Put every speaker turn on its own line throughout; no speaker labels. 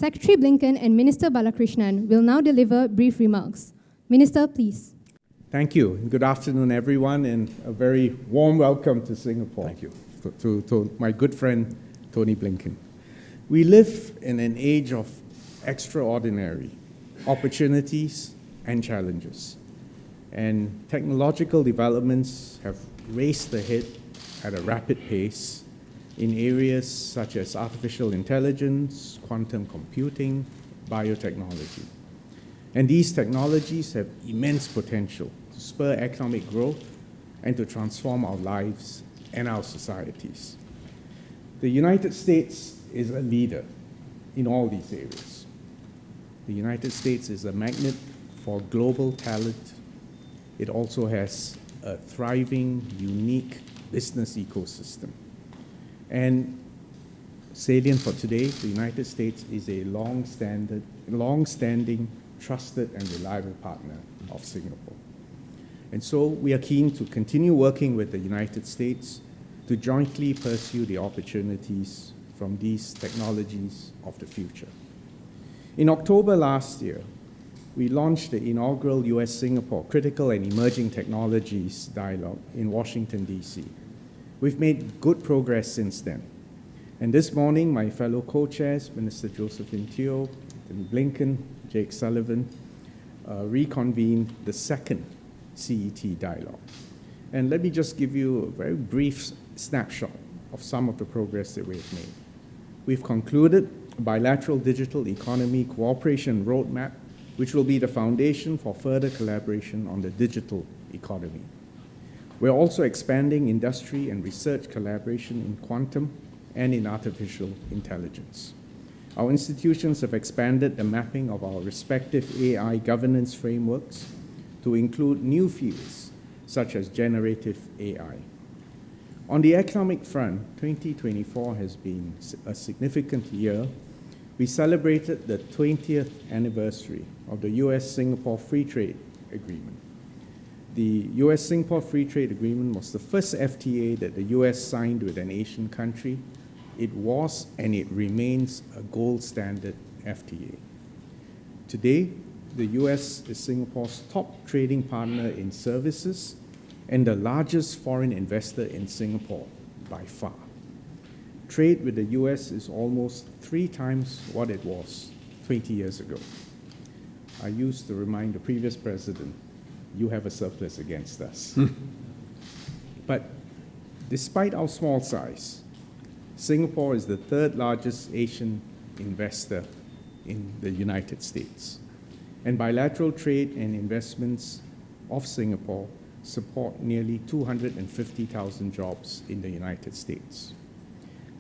Secretary Blinken and Minister Balakrishnan will now deliver brief remarks. Minister, please.
Thank you. Good afternoon, everyone, and a very warm welcome to Singapore.
Thank you.
To my good friend, Antony Blinken. We live in an age of extraordinary opportunities and challenges. And technological developments have raced ahead at a rapid pace in areas such as artificial intelligence, quantum computing, biotechnology. And these technologies have immense potential to spur economic growth and to transform our lives and our societies. The United States is a leader in all these areas. The United States is a magnet for global talent. It also has a thriving, unique business ecosystem. And salient for today, the United States is a long-standing, trusted and reliable partner of Singapore. And so we are keen to continue working with the United States to jointly pursue the opportunities from these technologies of the future. In October last year, we launched the inaugural US-Singapore Critical and Emerging Technologies Dialogue in Washington, D.C. We've made good progress since then. And this morning, my fellow co-chairs, Minister Josephine Teo, Antony Blinken, Jake Sullivan, reconvened the second CET dialogue. And let me just give you a very brief snapshot of some of the progress that we've made. We've concluded a bilateral digital economy cooperation roadmap, which will be the foundation for further collaboration on the digital economy. We're also expanding industry and research collaboration in quantum and in artificial intelligence. Our institutions have expanded the mapping of our respective AI governance frameworks to include new fields such as generative AI. On the economic front, 2024 has been a significant year. We celebrated the 20th anniversary of the US-Singapore Free Trade Agreement. The US-Singapore Free Trade Agreement was the first FTA that the US signed with an Asian country. It was and it remains a gold standard FTA. Today, the US is Singapore's top trading partner in services and the largest foreign investor in Singapore by far. Trade with the US is almost 3 times what it was 20 years ago. I used to remind the previous president, you have a surplus against us. But despite our small size, Singapore is the 3rd largest Asian investor in the United States. And bilateral trade and investments of Singapore support nearly 250,000 jobs in the United States.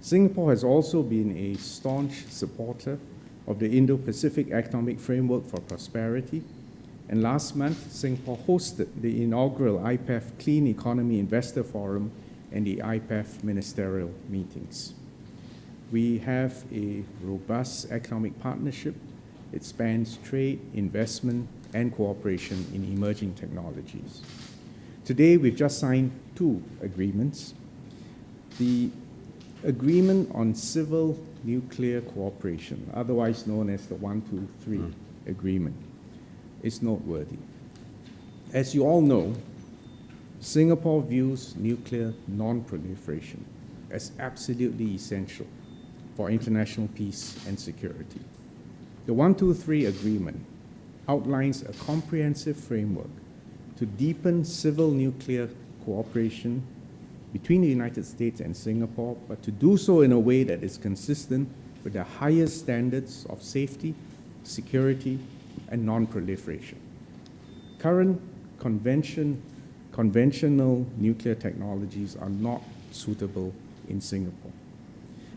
Singapore has also been a staunch supporter of the Indo-Pacific Economic Framework for Prosperity. And last month, Singapore hosted the inaugural IPEF Clean Economy Investor Forum and the IPEF ministerial meetings. We have a robust economic partnership. It spans trade, investment, and cooperation in emerging technologies. Today, we've just signed 2 agreements. The Agreement on Civil Nuclear Cooperation, otherwise known as the 123 Agreement, is noteworthy. As you all know, Singapore views nuclear non-proliferation as absolutely essential for international peace and security. The 123 Agreement outlines a comprehensive framework to deepen civil nuclear cooperation between the United States and Singapore, but to do so in a way that is consistent with the highest standards of safety, security, and non-proliferation. Current conventional nuclear technologies are not suitable in Singapore.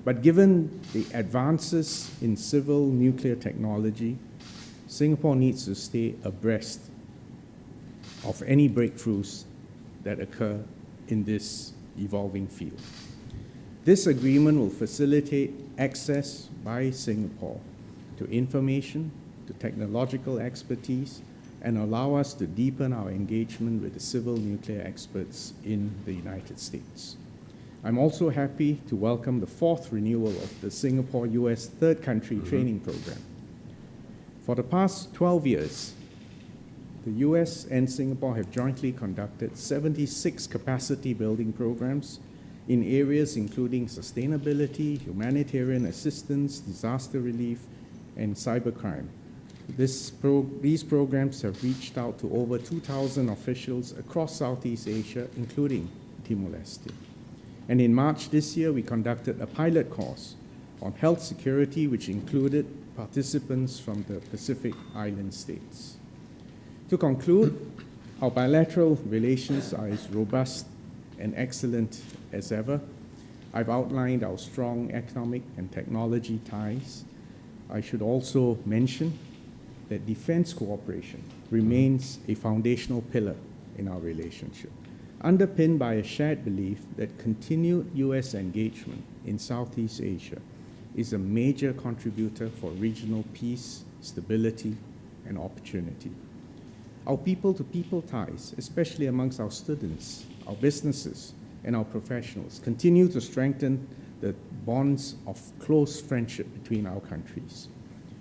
But given the advances in civil nuclear technology, Singapore needs to stay abreast of any breakthroughs that occur in this evolving field. This agreement will facilitate access by Singapore to information, to technological expertise, and allow us to deepen our engagement with the civil nuclear experts in the United States. I'm also happy to welcome the 4th renewal of the Singapore-US Third Country Training Program. For the past 12 years, the US and Singapore have jointly conducted 76 capacity building programs in areas including sustainability, humanitarian assistance, disaster relief, and cybercrime. These programs have reached out to over 2,000 officials across Southeast Asia, including Timor-Leste. And in March this year, we conducted a pilot course on health security, which included participants from the Pacific Island states. To conclude, our bilateral relations are as robust and excellent as ever. I've outlined our strong economic and technology ties. I should also mention that defense cooperation remains a foundational pillar in our relationship, underpinned by a shared belief that continued US engagement in Southeast Asia is a major contributor for regional peace, stability, and opportunity. Our people-to-people ties, especially amongst our students, our businesses, and our professionals, continue to strengthen the bonds of close friendship between our countries.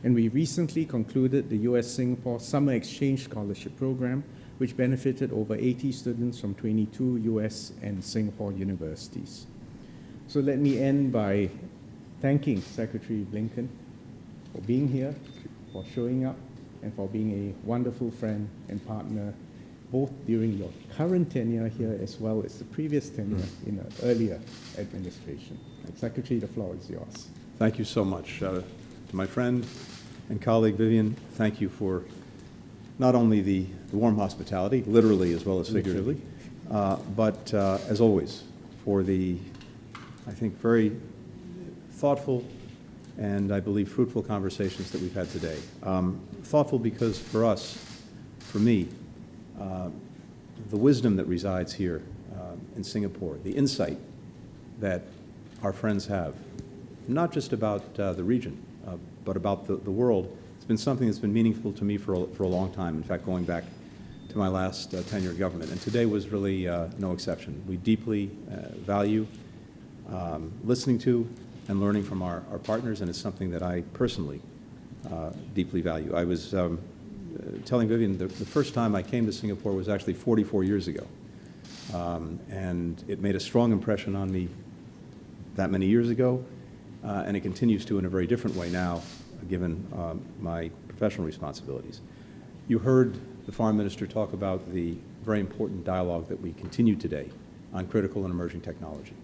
And we recently concluded the US-Singapore Summer Exchange Scholarship Program, which benefited over 80 students from 22 US and Singapore universities. So let me end by thanking Secretary Blinken for being here, for showing up, and for being a wonderful friend and partner, both during your current tenure here as well as the previous tenure in an earlier administration. Secretary, the floor is yours.
Thank you so much. To my friend and colleague Vivian, thank you for not only the warm hospitality, literally as well as figuratively, but as always, for the, I think, very thoughtful and I believe fruitful conversations that we've had today. Thoughtful because for us, for me, the wisdom that resides here in Singapore, the insight that our friends have, not just about the region, but about the world, it's been something that's been meaningful to me for a long time, in fact, going back to my last tenure in government. And today was really no exception. We deeply value listening to and learning from our partners, and it's something that I personally deeply value. I was telling Vivian the first time I came to Singapore was actually 44 years ago. And it made a strong impression on me that many years ago, and it continues to in a very different way now, given my professional responsibilities. You heard the Foreign Minister talk about the very important dialogue that we continue today on critical and emerging technology.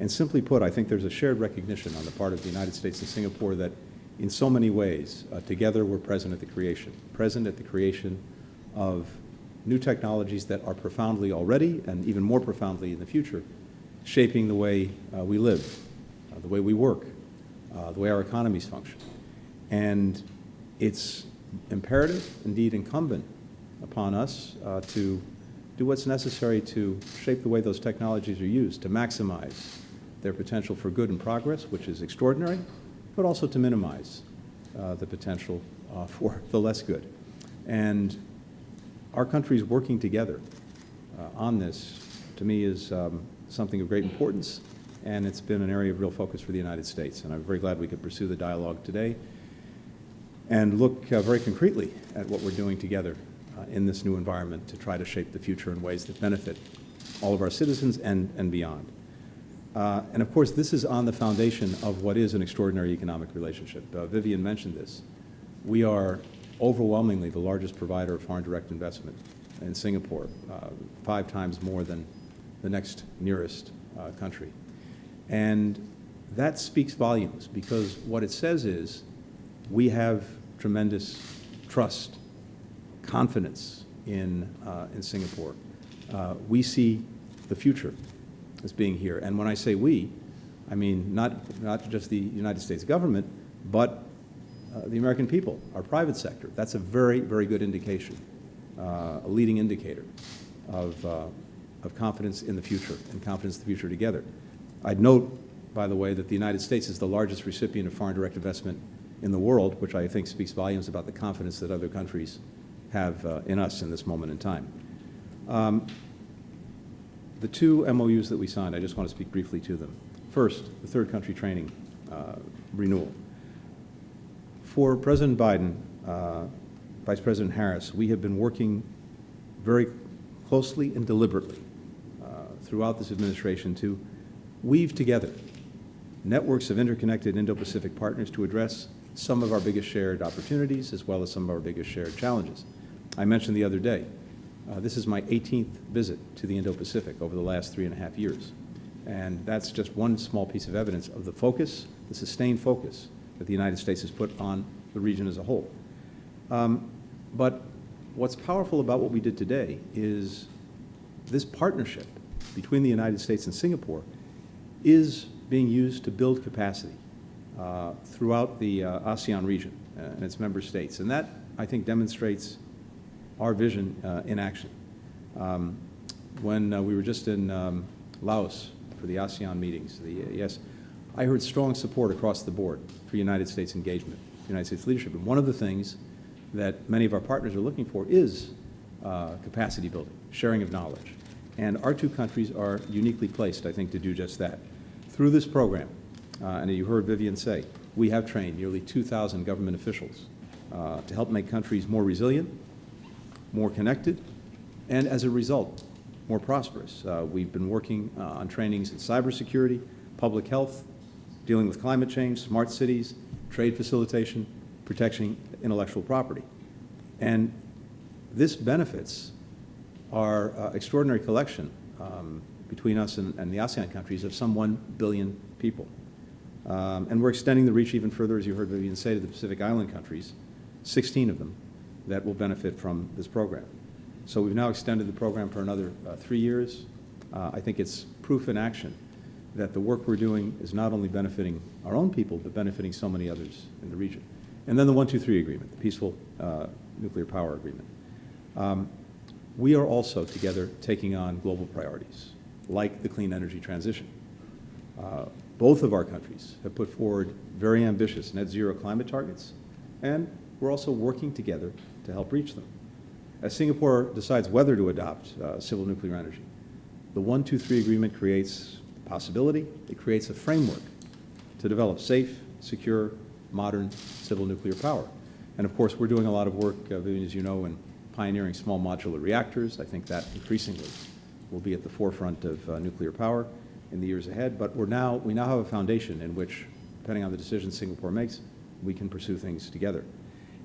And simply put, I think there's a shared recognition on the part of the United States and Singapore that in so many ways, together we're present at the creation of new technologies that are profoundly already and even more profoundly in the future, shaping the way we live, the way we work, the way our economies function. And it's imperative, indeed incumbent, upon us to do what's necessary to shape the way those technologies are used, to maximize their potential for good and progress, which is extraordinary, but also to minimize the potential for the less good. And our countries working together on this, to me, is something of great importance, and it's been an area of real focus for the United States. And I'm very glad we could pursue the dialogue today and look very concretely at what we're doing together in this new environment to try to shape the future in ways that benefit all of our citizens and beyond. And of course, this is on the foundation of what is an extraordinary economic relationship. Vivian mentioned this. We are overwhelmingly the largest provider of foreign direct investment in Singapore, 5 times more than the next nearest country. And that speaks volumes, because what it says is we have tremendous trust, confidence in Singapore. We see the future as being here. And when I say we, I mean not just the United States government, but the American people, our private sector. That's a very, very good indication, a leading indicator of confidence in the future and confidence in the future together. I'd note, by the way, that the United States is the largest recipient of foreign direct investment in the world, which I think speaks volumes about the confidence that other countries have in us in this moment in time. The two MOUs that we signed, I just want to speak briefly to them. First, the third country training renewal. For President Biden, Vice President Harris, we have been working very closely and deliberately throughout this administration to weave together networks of interconnected Indo-Pacific partners to address some of our biggest shared opportunities as well as some of our biggest shared challenges. I mentioned the other day, this is my 18th visit to the Indo-Pacific over the last 3.5 years. And that's just one small piece of evidence of the focus, the sustained focus that the United States has put on the region as a whole. But what's powerful about what we did today is this partnership between the United States and Singapore is being used to build capacity throughout the ASEAN region and its member states. And that, I think, demonstrates our vision in action. When we were just in Laos for the ASEAN meetings, I heard strong support across the board for United States engagement, United States leadership. And one of the things that many of our partners are looking for is capacity building, sharing of knowledge. And our two countries are uniquely placed, I think, to do just that. Through this program, and you heard Vivian say, we have trained nearly 2,000 government officials to help make countries more resilient, more connected, and as a result, more prosperous. We've been working on trainings in cybersecurity, public health, dealing with climate change, smart cities, trade facilitation, protecting intellectual property. And this benefits our extraordinary collection between us and the ASEAN countries of some 1 billion people. And we're extending the reach even further, as you heard Vivian say, to the Pacific Island countries, 16 of them that will benefit from this program. So we've now extended the program for another 3 years. I think it's proof in action that the work we're doing is not only benefiting our own people, but benefiting so many others in the region. And then the 123 agreement, the peaceful nuclear power agreement. We are also together taking on global priorities, like the clean energy transition. Both of our countries have put forward very ambitious net zero climate targets, and we're also working together to help reach them. As Singapore decides whether to adopt civil nuclear energy, the 123 agreement creates possibility, it creates a framework to develop safe, secure, modern civil nuclear power. And of course, we're doing a lot of work, Vivian, as you know, in pioneering small modular reactors. I think that increasingly will be at the forefront of nuclear power in the years ahead. But we now have a foundation in which, depending on the decisions Singapore makes, we can pursue things together.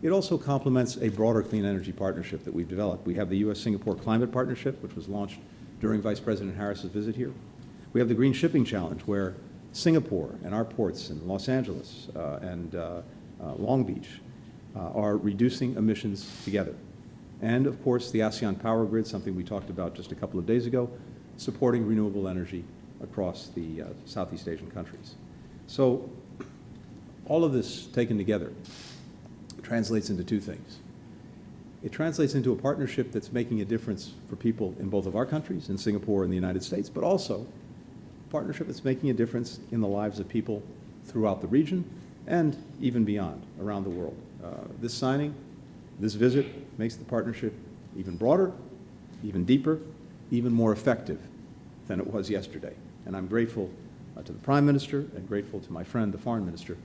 It also complements a broader clean energy partnership that we've developed. We have the U.S.-Singapore Climate Partnership, which was launched during Vice President Harris's visit here. We have the Green Shipping Challenge, where Singapore and our ports in Los Angeles and Long Beach are reducing emissions together. And of course, the ASEAN Power Grid, something we talked about just a couple of days ago, supporting renewable energy across the Southeast Asian countries. So all of this taken together translates into two things. It translates into a partnership that's making a difference for people in both of our countries, in Singapore and the United States, but also a partnership that's making a difference in the lives of people throughout the region and even beyond, around the world. This signing, this visit makes the partnership even broader, even deeper, even more effective than it was yesterday. And I'm grateful to the Prime Minister and grateful to my friend, the Foreign Minister,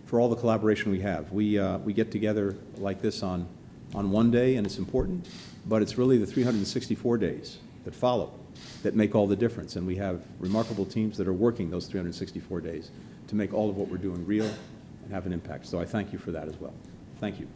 for all the collaboration we have. We get together like this on one day, and it's important, but it's really the 364 days that follow that make all the difference. And we have remarkable teams that are working those 364 days to make all of what we're doing real and have an impact. So I thank you for that as well. Thank you.